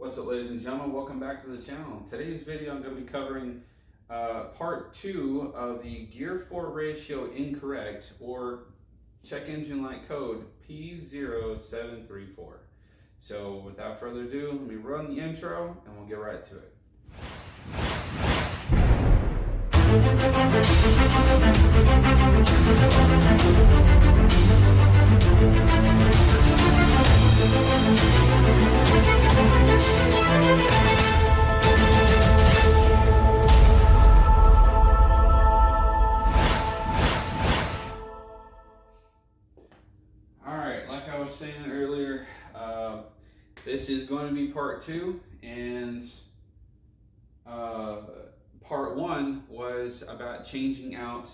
What's up, ladies and gentlemen? Welcome back to the channel. In today's video I'm going to be covering part 2 of the gear 4 ratio incorrect, or check engine light code P0734. So without further ado, let me run the intro and we'll get right to it. Alright, like I was saying earlier, this is going to be part 2, and part 1 was about changing out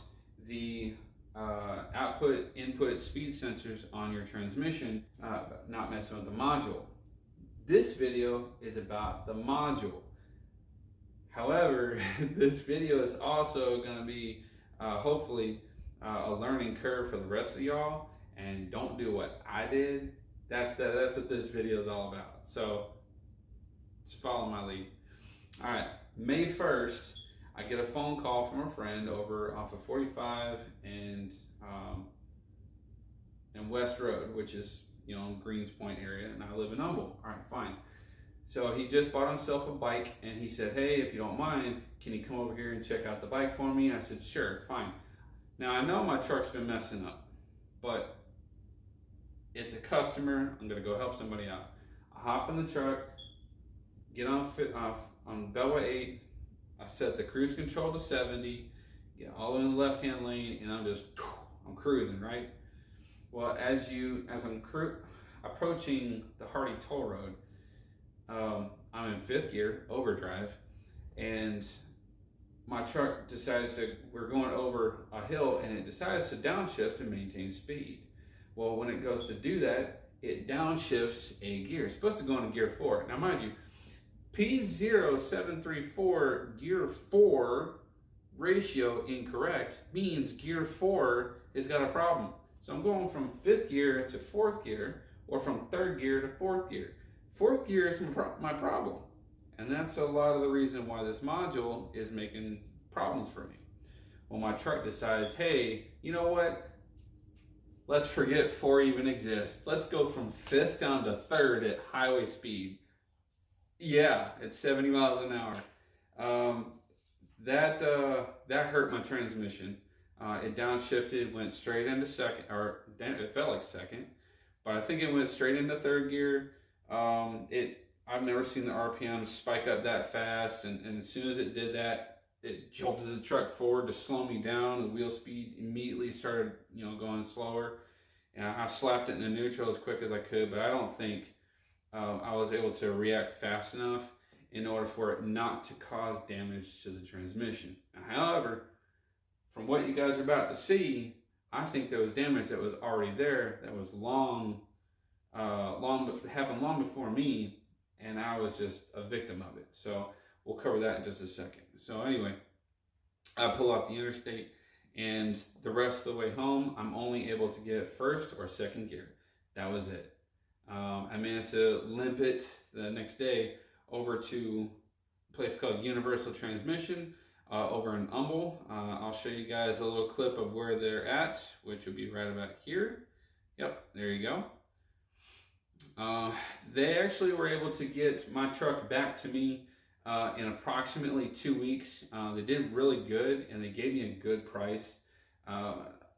the output input speed sensors on your transmission, not messing with the module. This video is about the module. However, this video is also going to be hopefully a learning curve for the rest of y'all, and don't do what I did. That's what this video is all about. So just follow my lead. All right, May 1st, I get a phone call from a friend over off of 45 and West Road, which is, you know, Greens Point area, and I live in Humble. All right, fine. So he just bought himself a bike, and he said, hey, if you don't mind, can you come over here and check out the bike for me? I said, sure, fine. Now, I know my truck's been messing up, but it's a customer. I'm gonna go help somebody out. I hop in the truck, get on Beltway 8. I set the cruise control to 70, get all in the left-hand lane, and I'm cruising, right? Well, as I'm approaching the Hardy Toll Road, I'm in 5th gear, overdrive, and my truck we're going over a hill, and it decides to downshift and maintain speed. Well, when it goes to do that, it downshifts a gear. It's supposed to go into gear 4. Now, mind you, P0734 gear 4 ratio incorrect means gear 4 has got a problem. So I'm going from 5th gear to 4th gear, or from 3rd gear to 4th gear. 4th gear is my problem. And that's a lot of the reason why this module is making problems for me. Well, my truck decides, hey, you know what? Let's forget 4 even exists. Let's go from 5th down to 3rd at highway speed. Yeah, it's 70 miles an hour. That hurt my transmission. It downshifted, went straight into 2nd, or it felt like 2nd, but I think it went straight into 3rd gear. I've never seen the RPM spike up that fast, and as soon as it did that, it jolted the truck forward to slow me down. The wheel speed immediately started, going slower, and I slapped it in the neutral as quick as I could, but I don't think I was able to react fast enough in order for it not to cause damage to the transmission. However, from what you guys are about to see, I think there was damage that was already there, that was happened long before me, and I was just a victim of it. So we'll cover that in just a second. So anyway, I pull off the interstate, and the rest of the way home, I'm only able to get 1st or 2nd gear. That was it. I managed to limp it the next day over to a place called Universal Transmission over in Humble. I'll show you guys a little clip of where they're at, which will be right about here. Yep, there you go. They actually were able to get my truck back to me in approximately 2 weeks. They did really good, and they gave me a good price,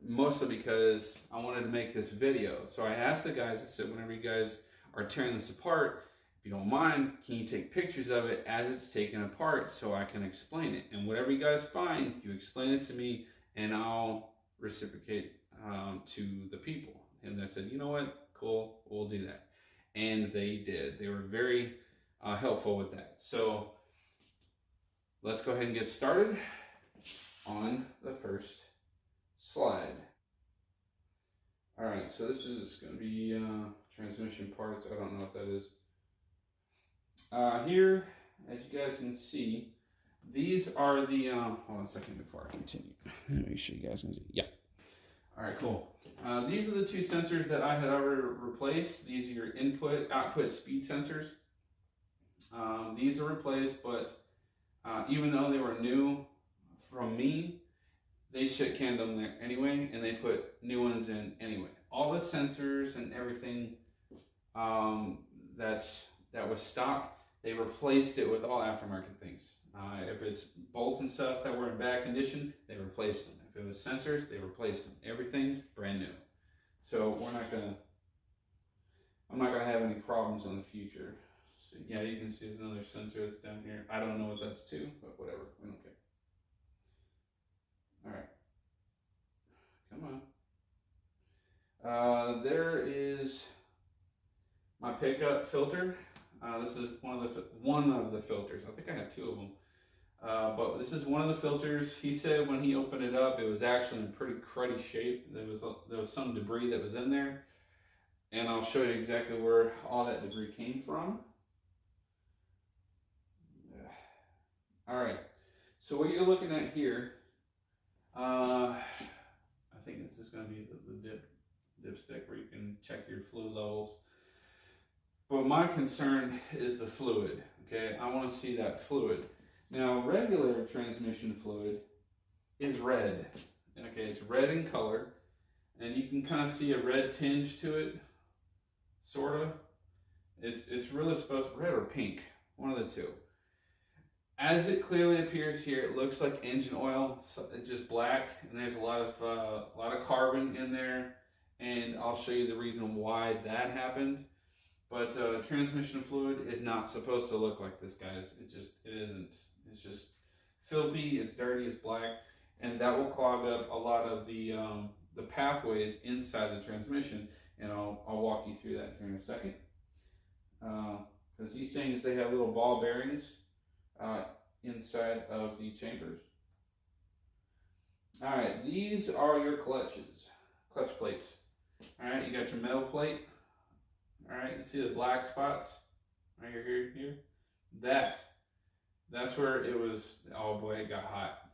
mostly because I wanted to make this video. So I asked the guys, I said, whenever you guys are tearing this apart, if you don't mind, can you take pictures of it as it's taken apart so I can explain it? And whatever you guys find, you explain it to me, and I'll reciprocate to the people. And they said, you know what, cool, we'll do that. And they did. They were very helpful with that. So let's go ahead and get started on the first slide. All right, so this is going to be transmission parts. I don't know what that is. Here, as you guys can see, these are the, hold on a second before I continue. Make sure you guys can see. Yeah. All right, cool. These are the two sensors that I had already replaced. These are your input, output speed sensors. These are replaced, but even though they were new from me, they shit canned them there anyway, and they put new ones in anyway. All the sensors and everything that was stock, they replaced it with all aftermarket things. If it's bolts and stuff that were in bad condition, they replaced them. If it was sensors, they replaced them. Everything's brand new. So I'm not gonna have any problems in the future. So yeah, you can see there's another sensor that's down here. I don't know what that's to, but whatever, we don't care. All right, come on. There is my pickup filter. This is one of the filters. I think I have two of them. But this is one of the filters. He said when he opened it up, it was actually in pretty cruddy shape. There was some debris that was in there, and I'll show you exactly where all that debris came from. All right. So what you're looking at here, I think this is going to be the dipstick where you can check your fluid levels. But my concern is the fluid. Okay, I want to see that fluid. Now, regular transmission fluid is red. Okay, it's red in color, and you can kind of see a red tinge to it, sort of. It's really supposed to be red or pink, one of the two. As it clearly appears here, it looks like engine oil, it's just black, and there's a lot of carbon in there, and I'll show you the reason why that happened. But transmission fluid is not supposed to look like this, guys. It isn't. It's just filthy, it's dirty, it's black, and that will clog up a lot of the pathways inside the transmission, and I'll walk you through that here in a second. Because these things, they have little ball bearings inside of the chambers. All right, these are your clutch plates. All right, you got your metal plate. All right, you see the black spots right here. That's where it was. Oh boy, it got hot.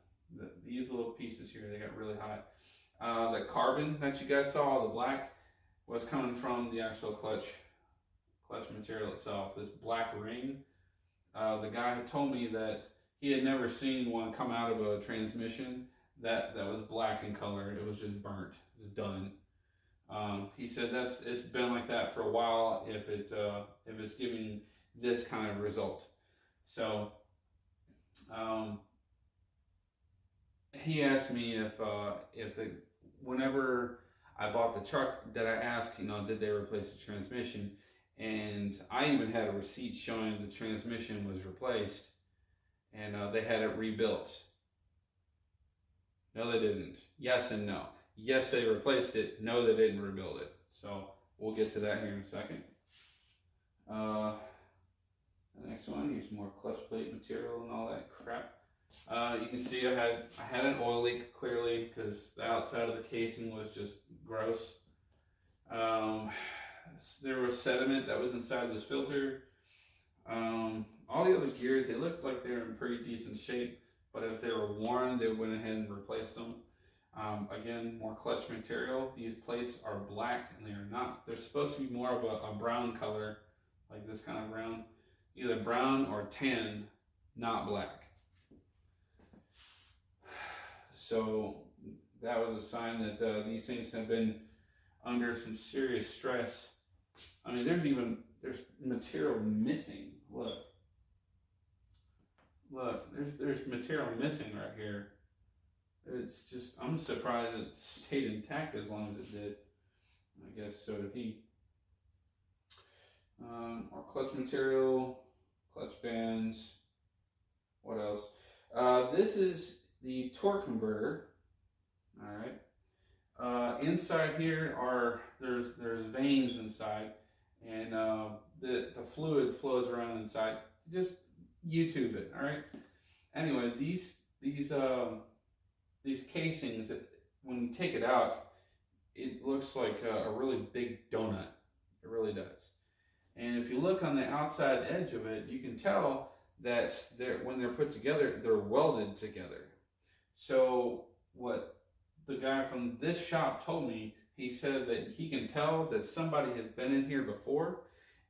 These little pieces here, they got really hot. The carbon that you guys saw, the black, was coming from the actual clutch material itself. This black ring. The guy had told me that he had never seen one come out of a transmission that was black in color. It was just burnt. It was done. He said it's been like that for a while if it's giving this kind of result. So he asked me if whenever I bought the truck, that I asked, did they replace the transmission? And I even had a receipt showing the transmission was replaced, and they had it rebuilt. No, they didn't. Yes and no. Yes, they replaced it. No, they didn't rebuild it. So we'll get to that here in a second. The next one, here's more clutch plate material and all that crap. You can see I had an oil leak, clearly, because the outside of the casing was just gross. There was sediment that was inside this filter. All the other gears, they looked like they were in pretty decent shape, but if they were worn, they went ahead and replaced them. Again, more clutch material. These plates are black, and they are not. They're supposed to be more of a brown color, like this kind of brown. Either brown or tan, not black. So that was a sign that these things have been under some serious stress. I mean, there's material missing. Look, there's material missing right here. It's just, I'm surprised it stayed intact as long as it did. I guess so did he. Our clutch material, clutch bands. What else? This is the torque converter. All right. Inside here there's veins inside, and the fluid flows around inside. Just YouTube it. All right. Anyway, these casings, when you take it out, it looks like a really big donut. It really does. And if you look on the outside edge of it, you can tell that when they're put together, they're welded together. So what the guy from this shop told me, he said that he can tell that somebody has been in here before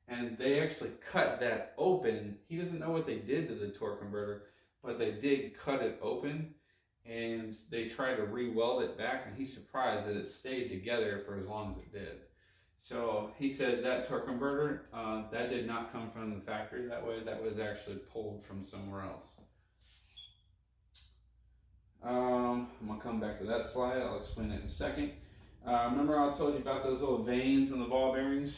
and they actually cut that open. He doesn't know what they did to the torque converter, but they did cut it open, and they tried to re-weld it back, and he's surprised that it stayed together for as long as it did. So he said that torque converter, that did not come from the factory that way. That was actually pulled from somewhere else. I'm going to come back to that slide. I'll explain it in a second. Remember I told you about those little veins in the ball bearings?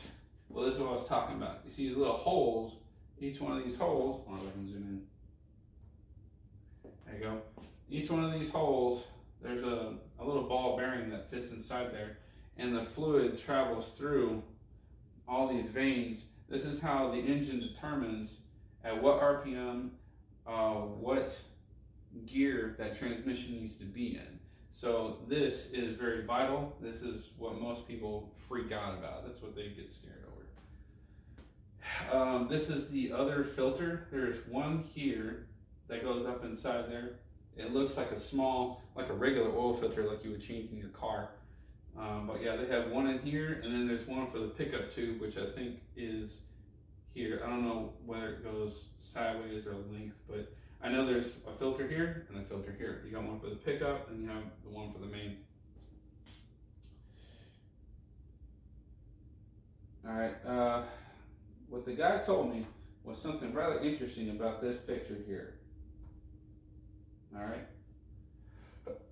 Well, this is what I was talking about. You see these little holes. Each one of these holes, I can zoom in. There you go. Each one of these holes, there's a little ball bearing that fits inside there, and the fluid travels through all these veins. This is how the engine determines at what RPM, what gear that transmission needs to be in. So this is very vital. This is what most people freak out about. That's what they get scared over. This is the other filter. There's one here that goes up inside there. It looks like a small, like a regular oil filter like you would change in your car. But yeah, they have one in here, and then there's one for the pickup tube, which I think is here. I don't know whether it goes sideways or length, but I know there's a filter here and a filter here. You got one for the pickup, and you have the one for the main. All right, what the guy told me was something rather interesting about this picture here. All right.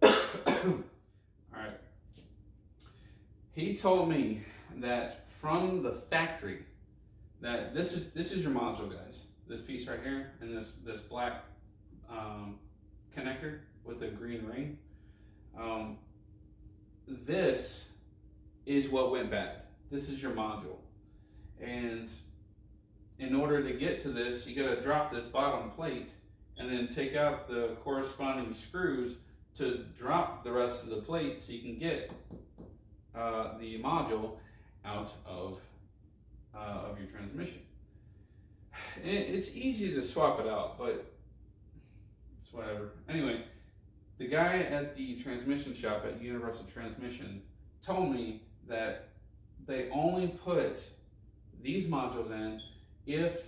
All right. He told me that from the factory, that this is your module, guys. This piece right here, and this black connector with the green ring. This is what went bad. This is your module, and in order to get to this, you got to drop this bottom plate and then take out the corresponding screws to drop the rest of the plate so you can get the module out of your transmission. And it's easy to swap it out, but it's whatever. Anyway, the guy at the transmission shop at Universal Transmission told me that they only put these modules in if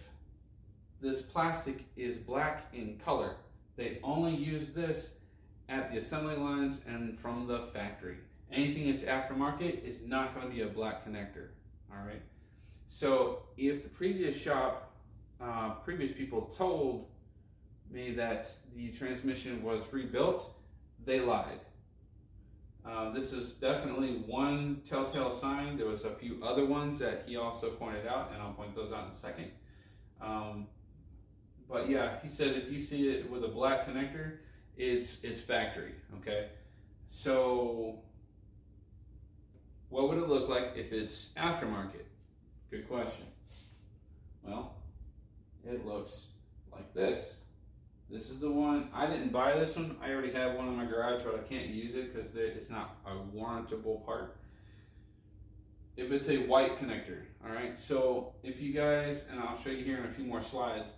this plastic is black in color. They only use this at the assembly lines and from the factory. Anything that's aftermarket is not going to be a black connector. All right. So if the previous shop, previous people told me that the transmission was rebuilt, they lied. This is definitely one telltale sign. There was a few other ones that he also pointed out, and I'll point those out in a second. But yeah, he said if you see it with a black connector, it's factory. Okay, so what would it look like if it's aftermarket? Good question. Well, it looks like this. This is the one. I didn't buy this one. I already have one in my garage, but I can't use it because it's not a warrantable part. If it's a white connector, all right? So if you guys, and I'll show you here in a few more slides,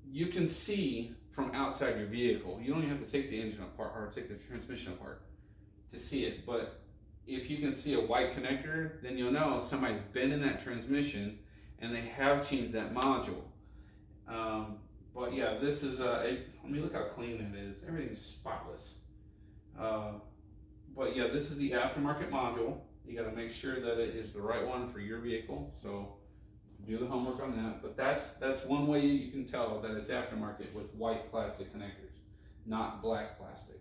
you can see from outside your vehicle. You don't even have to take the engine apart or take the transmission apart to see it. But if you can see a white connector, then you'll know somebody's been in that transmission and they have changed that module. But yeah, this is, I mean, look how clean that is. Everything's spotless. But yeah, this is the aftermarket module. You got to make sure that it is the right one for your vehicle. So do the homework on that. But that's one way you can tell that it's aftermarket, with white plastic connectors, not black plastic.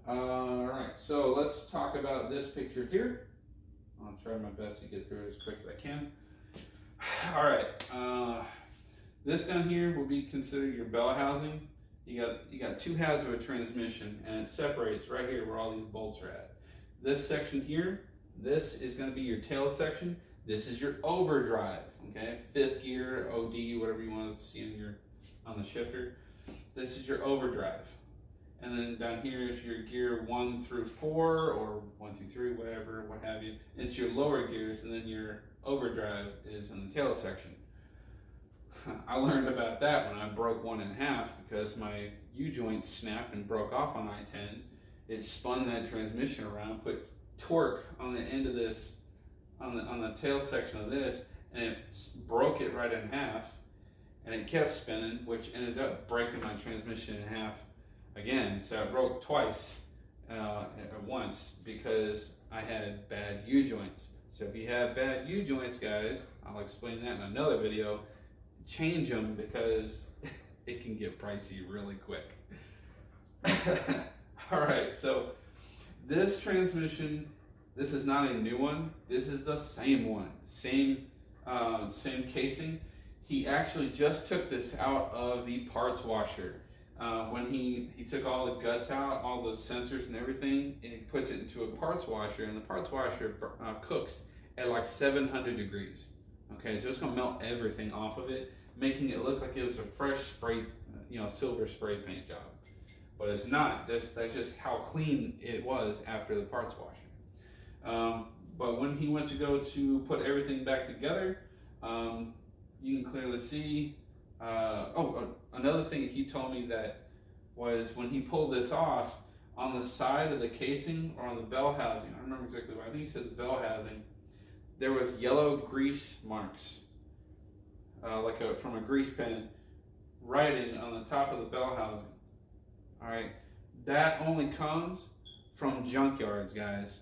All right, so let's talk about this picture here. I'll try my best to get through it as quick as I can. All right, this down here will be considered your bell housing. You got two halves of a transmission, and it separates right here where all these bolts are at. This section here, this is going to be your tail section. This is your overdrive, okay? Fifth gear, OD, whatever you want to see on the shifter. This is your overdrive. And then down here is your gear 1 through 4, or 1, 2, 3, whatever, what have you. It's your lower gears, and then your overdrive is in the tail section. I learned about that when I broke one in half because my U-joint snapped and broke off on I-10. It spun that transmission around, put torque on the end of this on the tail section of this, and it broke it right in half, and it kept spinning, which ended up breaking my transmission in half again. So it broke twice at once because I had bad U-joints. So if you have bad U-joints, guys, I'll explain that in another video. Change them because it can get pricey really quick. All right, so this transmission, this is not a new one. This is the same one, same casing. He actually just took this out of the parts washer. When he took all the guts out, all the sensors and everything, and he puts it into a parts washer, and the parts washer cooks at like 700 degrees. Okay, so it's gonna melt everything off of it, making it look like it was a fresh spray, silver spray paint job. But it's not. That's just how clean it was after the parts washer. But when he went to go to put everything back together, you can clearly see. Another thing he told me that was when he pulled this off, on the side of the casing or on the bell housing, I don't remember exactly what, I think he said the bell housing, there was yellow grease marks, from a grease pen, writing on the top of the bell housing. All right, that only comes from junkyards, guys.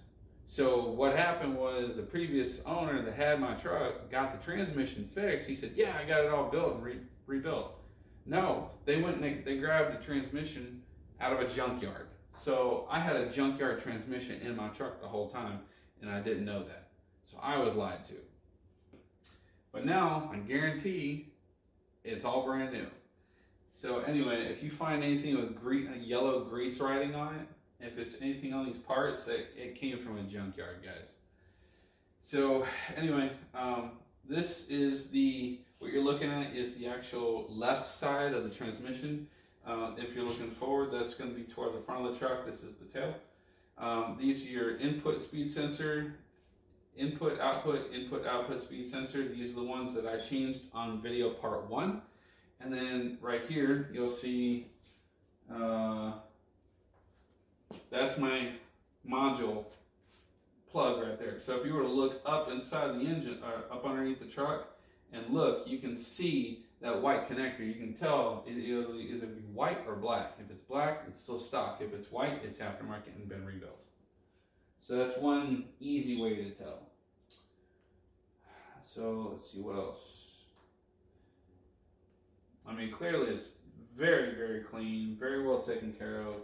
So what happened was the previous owner that had my truck got the transmission fixed. He said, yeah, I got it all built and rebuilt. No, they went and they grabbed the transmission out of a junkyard. So I had a junkyard transmission in my truck the whole time, and I didn't know that. So I was lied to. But now I guarantee it's all brand new. So anyway, if you find anything with yellow grease writing on it, if it's anything on these parts, it came from a junkyard, guys. So anyway, this is what you're looking at is the actual left side of the transmission. If you're looking forward, that's going to be toward the front of the truck. This is the tail. These are your input speed sensor, input output speed sensor. These are the ones that I changed on video part 1. And then right here, you'll see that's my module plug right there. So if you were to look up inside the engine, or up underneath the truck, and look, you can see that white connector. You can tell it'll either be white or black. If it's black, it's still stock. If it's white, it's aftermarket and been rebuilt. So that's one easy way to tell. So let's see what else. I mean, clearly it's very, very clean, very well taken care of.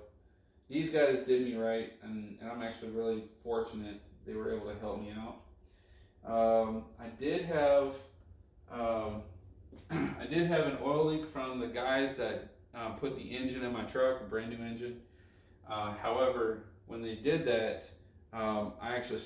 These guys did me right, and I'm actually really fortunate they were able to help me out. I did have an oil leak from the guys that put the engine in my truck, a brand new engine. However, when they did that, I actually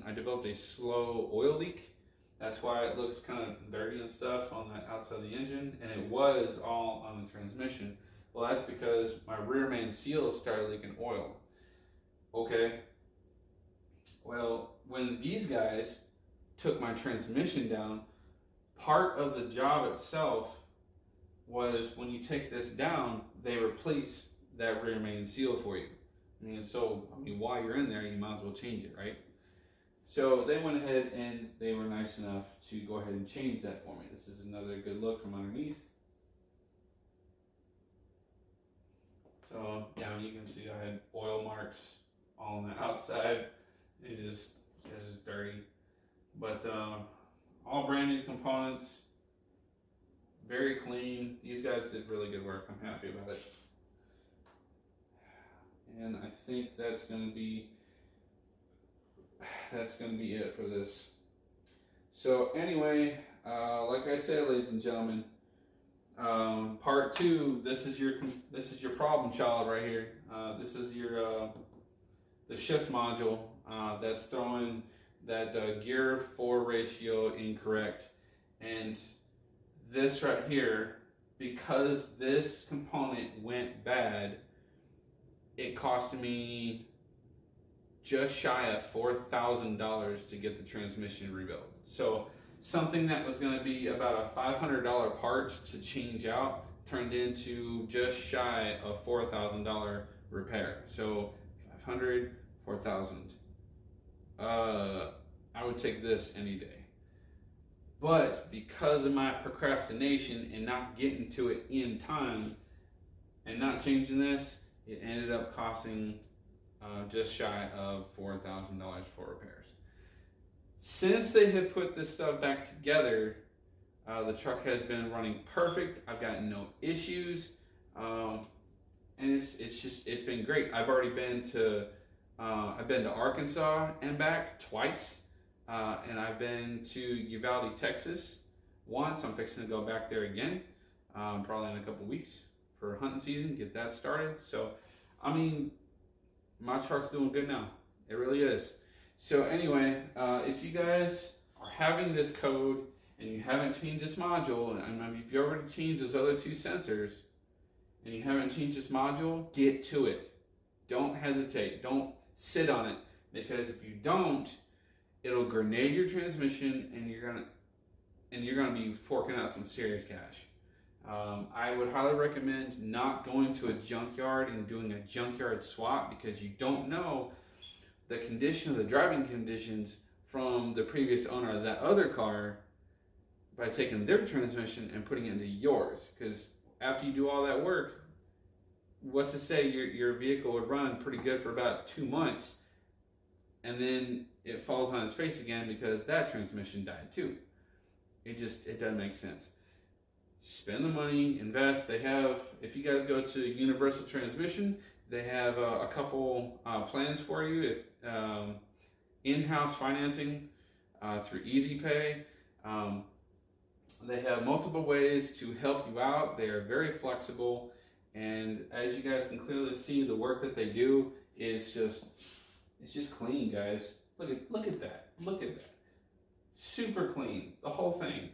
I developed a slow oil leak. That's why it looks kind of dirty and stuff on the outside of the engine, and it was all on the transmission. Well, that's because my rear main seals started leaking oil. Okay. Well, when these guys took my transmission down, part of the job itself was when you take this down, they replace that rear main seal for you. While you're in there, you might as well change it, right? So they went ahead and they were nice enough to go ahead and change that for me. This is another good look from underneath. So down you can see I had oil marks all on the outside. It is dirty. But all brand new components, very clean. These guys did really good work. I'm happy about it. And I think that's going to be it for this. So anyway, like I said, ladies and gentlemen, part 2. This is your problem child right here. This is your the shift module that's throwing that gear 4 ratio incorrect, and this right here, because this component went bad, it cost me just shy of $4,000 to get the transmission rebuilt. So something that was going to be about a $500 parts to change out turned into just shy of $4,000 repair. So 500, 4,000. I would take this any day. But because of my procrastination and not getting to it in time and not changing this, it ended up costing just shy of $4,000 for repairs. Since they have put this stuff back together, the truck has been running perfect. I've got no issues, and it's been great. I've already been to Arkansas and back twice, and I've been to Uvalde, Texas once. I'm fixing to go back there again, probably in a couple weeks for hunting season. Get that started. So, I mean, my truck's doing good now. It really is. So anyway, if you guys are having this code and you haven't changed this module, and I mean, if you already changed those other two sensors and you haven't changed this module, get to it. Don't hesitate. Don't sit on it, because if you don't, it'll grenade your transmission and you're gonna be forking out some serious cash. I would highly recommend not going to a junkyard and doing a junkyard swap, because you don't know the condition of the driving conditions from the previous owner of that other car by taking their transmission and putting it into yours. Because after you do all that work, what's to say your vehicle would run pretty good for about 2 months, and then it falls on its face again because that transmission died too. It doesn't make sense. Spend the money, invest. They have, if you guys go to Universal Transmission, they have a couple plans for you. If in-house financing through Easy Pay. They have multiple ways to help you out. They are very flexible, and as you guys can clearly see, the work that they do is just clean, guys. Look at that. Look at that. Super clean. The whole thing.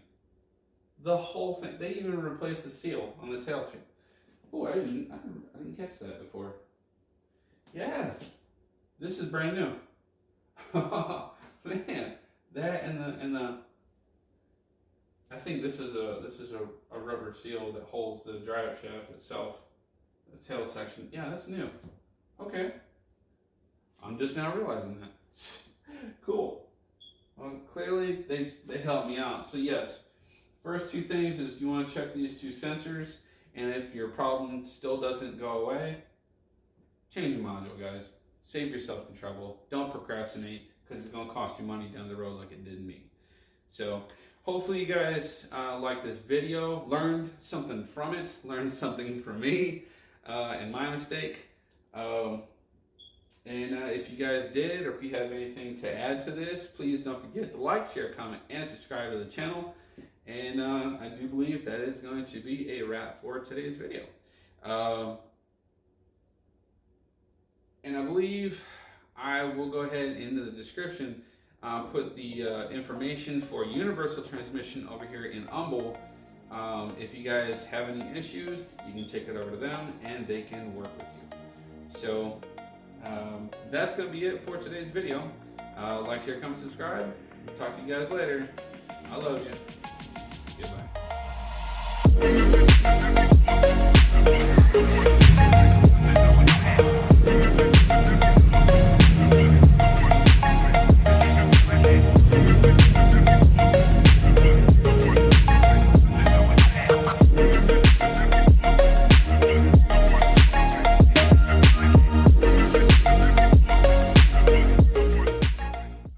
The whole thing. They even replaced the seal on the tail tube. Oh, I didn't catch that before. Yeah, this is brand new. Man, that and the. I think this is a rubber seal that holds the drive shaft itself, the tail section. Yeah, that's new. Okay, I'm just now realizing that. Cool. Well, clearly they helped me out. So yes, first two things is you want to check these two sensors, and if your problem still doesn't go away, change the module, guys. Save yourself some trouble. Don't procrastinate, because it's going to cost you money down the road like it did me. So hopefully you guys like this video, learned something from it, learned something from me and my mistake. If you guys did, or if you have anything to add to this, please don't forget to like, share, comment, and subscribe to the channel. And I do believe that is going to be a wrap for today's video. And I believe I will go ahead into the description, put the information for Universal Transmission over here in Humble. If you guys have any issues, you can take it over to them and they can work with you. So that's going to be it for today's video. Like, share, comment, subscribe. Talk to you guys later. I love you. Goodbye.